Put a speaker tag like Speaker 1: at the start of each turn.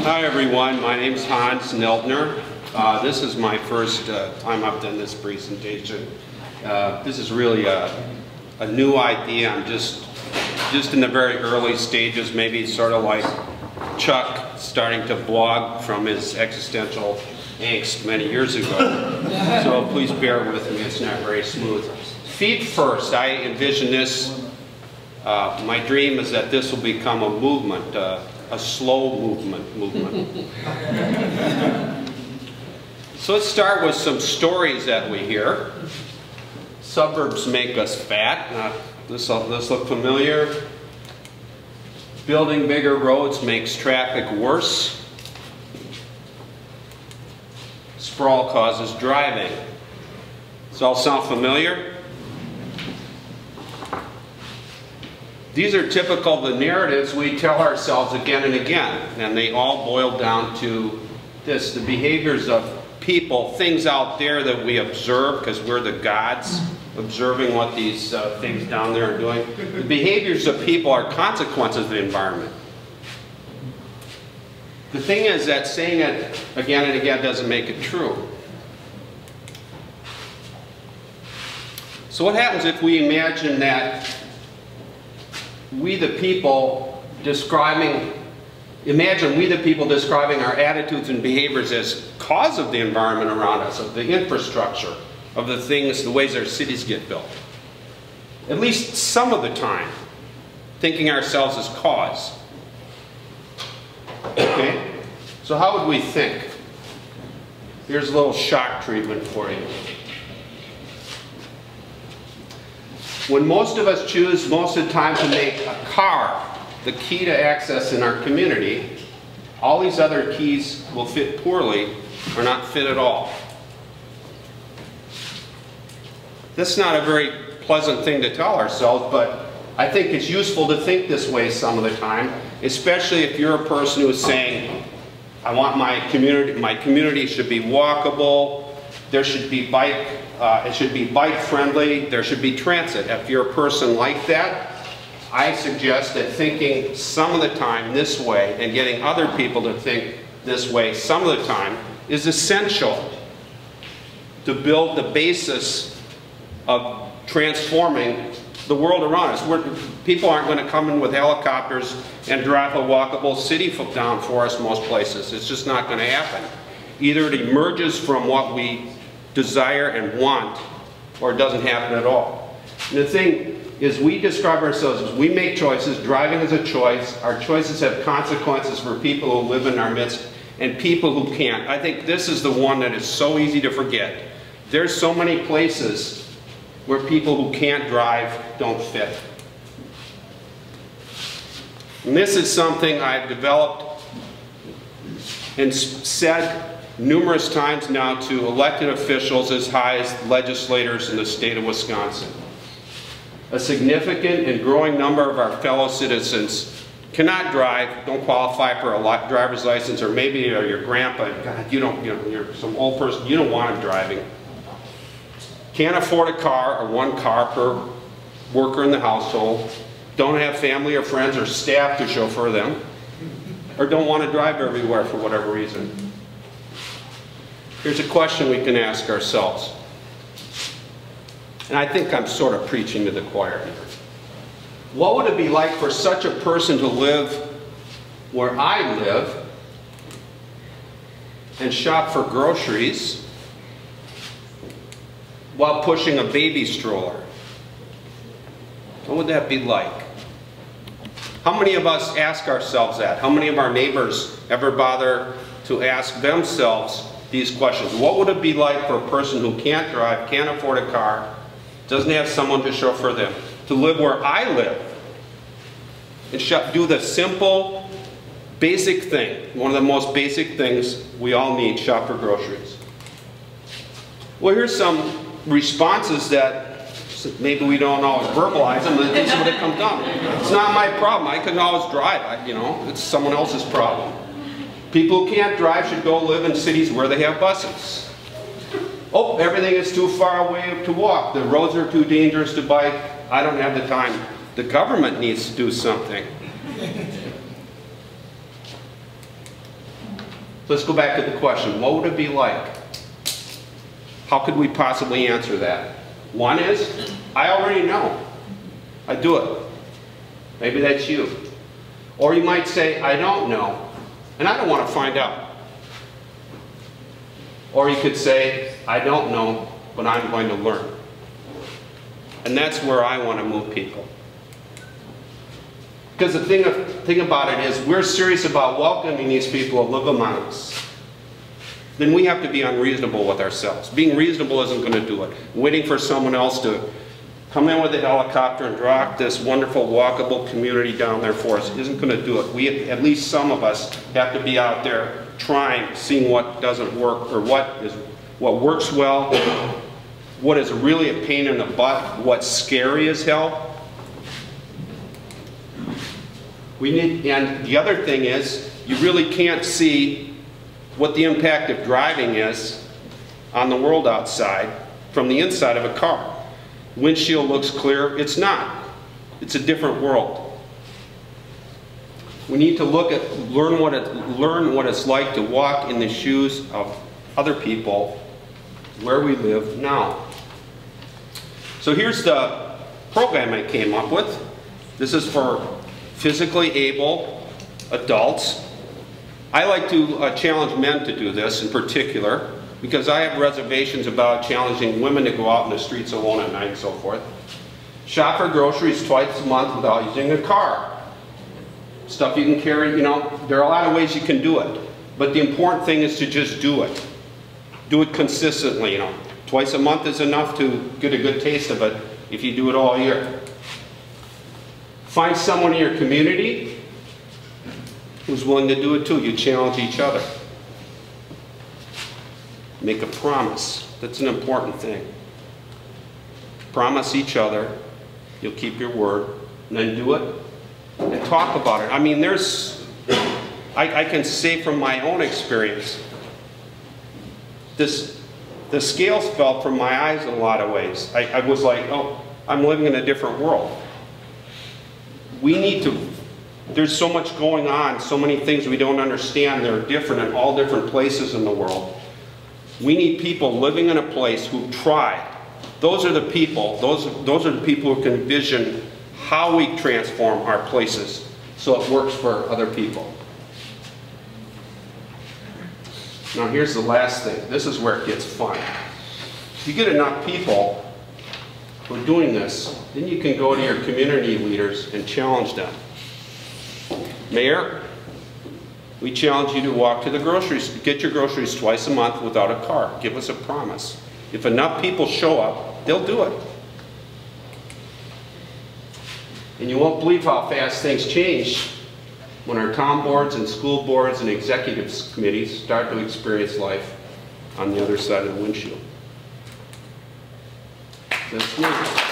Speaker 1: Hi everyone, my name is Hans Noeldner. This is my first time I've done this presentation. This is really a new idea. I'm just in the very early stages, maybe sort of like Chuck starting to blog from his existential angst many years ago. So please bear with me, it's not very smooth. Feet first, I envision this, my dream is that this will become a movement, a slow movement. So let's start with some stories that we hear. Suburbs make us fat. This look familiar. Building bigger roads makes traffic worse. Sprawl causes driving. Does all sound familiar? These are typical of the narratives we tell ourselves again and again, and they all boil down to this: the behaviors of people, things out there that we observe because we're the gods observing what these things down there are doing. The behaviors of people are consequences of the environment. The thing is that saying it again and again doesn't make it true. So what happens if we imagine that we the people describing our attitudes and behaviors as cause of the environment around us, of the infrastructure, of the things, the ways our cities get built? At least some of the time, thinking ourselves as cause. Okay? So how would we think? Here's a little shock treatment for you. When most of us choose most of the time to make a car the key to access in our community, all these other keys will fit poorly or not fit at all. That's not a very pleasant thing to tell ourselves, but I think it's useful to think this way some of the time, especially if you're a person who is saying, I want my community should be walkable, there should be it should be bike friendly, there should be transit. If you're a person like that, I suggest that thinking some of the time this way and getting other people to think this way some of the time is essential to build the basis of transforming the world around us. People aren't going to come in with helicopters and drop a walkable city down for us most places. It's just not going to happen. Either it emerges from what we desire and want, or it doesn't happen at all. And the thing is, we describe ourselves as we make choices. Driving is a choice. Our choices have consequences for people who live in our midst and people who can't. I think this is the one that is so easy to forget. There's so many places where people who can't drive don't fit. And this is something I've developed and said numerous times now to elected officials as high as legislators in the state of Wisconsin. A significant and growing number of our fellow citizens cannot drive, don't qualify for a driver's license, or maybe your grandpa, God, you're some old person, you don't want him driving. Can't afford a car or one car per worker in the household, don't have family or friends or staff to chauffeur them, or don't want to drive everywhere for whatever reason. Here's a question we can ask ourselves. And I think I'm sort of preaching to the choir here. What would it be like for such a person to live where I live and shop for groceries while pushing a baby stroller? What would that be like? How many of us ask ourselves that? How many of our neighbors ever bother to ask themselves these questions? What would it be like for a person who can't drive, can't afford a car, doesn't have someone to chauffeur them, to live where I live and do the simple, basic thing, one of the most basic things we all need, shop for groceries? Well, here's some responses that maybe we don't always verbalize them, but this is what it comes down to. It's not my problem. I couldn't always drive. It's someone else's problem. People who can't drive should go live in cities where they have buses. Oh, everything is too far away to walk. The roads are too dangerous to bike. I don't have the time. The government needs to do something. Let's go back to the question. What would it be like? How could we possibly answer that? One is, I already know. I do it. Maybe that's you. Or you might say, I don't know, and I don't want to find out. Or you could say, I don't know, but I'm going to learn. And that's where I want to move people. Because the thing about it is, we're serious about welcoming these people to live among us. Then we have to be unreasonable with ourselves. Being reasonable isn't going to do it. Waiting for someone else to come in with a helicopter and drop this wonderful walkable community down there for us isn't going to do it. We, at least some of us, have to be out there trying, seeing what doesn't work, or what works well, what is really a pain in the butt, what's scary as hell. And the other thing is, you really can't see what the impact of driving is on the world outside from the inside of a car. Windshield looks clear. It's not. It's a different world. We need to learn what it's like to walk in the shoes of other people where we live now. So here's the program I came up with. This is for physically able adults. I like to challenge men to do this in particular, because I have reservations about challenging women to go out in the streets alone at night and so forth. Shop for groceries twice a month without using a car. Stuff you can carry, you know, there are a lot of ways you can do it. But the important thing is to just do it. Do it consistently, you know. Twice a month is enough to get a good taste of it if you do it all year. Find someone in your community who's willing to do it too. You challenge each other. Make a promise. That's an important thing. Promise each other. You'll keep your word. And then do it. And talk about it. I mean, I can say from my own experience, the scales fell from my eyes in a lot of ways. I was like, oh, I'm living in a different world. We need to, there's so much going on, so many things we don't understand. They're different in all different places in the world. We need people living in a place who try. Those are the people, those are the people who can envision how we transform our places so it works for other people. Now here's the last thing. This is where it gets fun. If you get enough people who are doing this, then you can go to your community leaders and challenge them. Mayor, we challenge you to walk to the groceries, get your groceries twice a month without a car. Give us a promise. If enough people show up, they'll do it. And you won't believe how fast things change when our town boards and school boards and executive committees start to experience life on the other side of the windshield. That's me.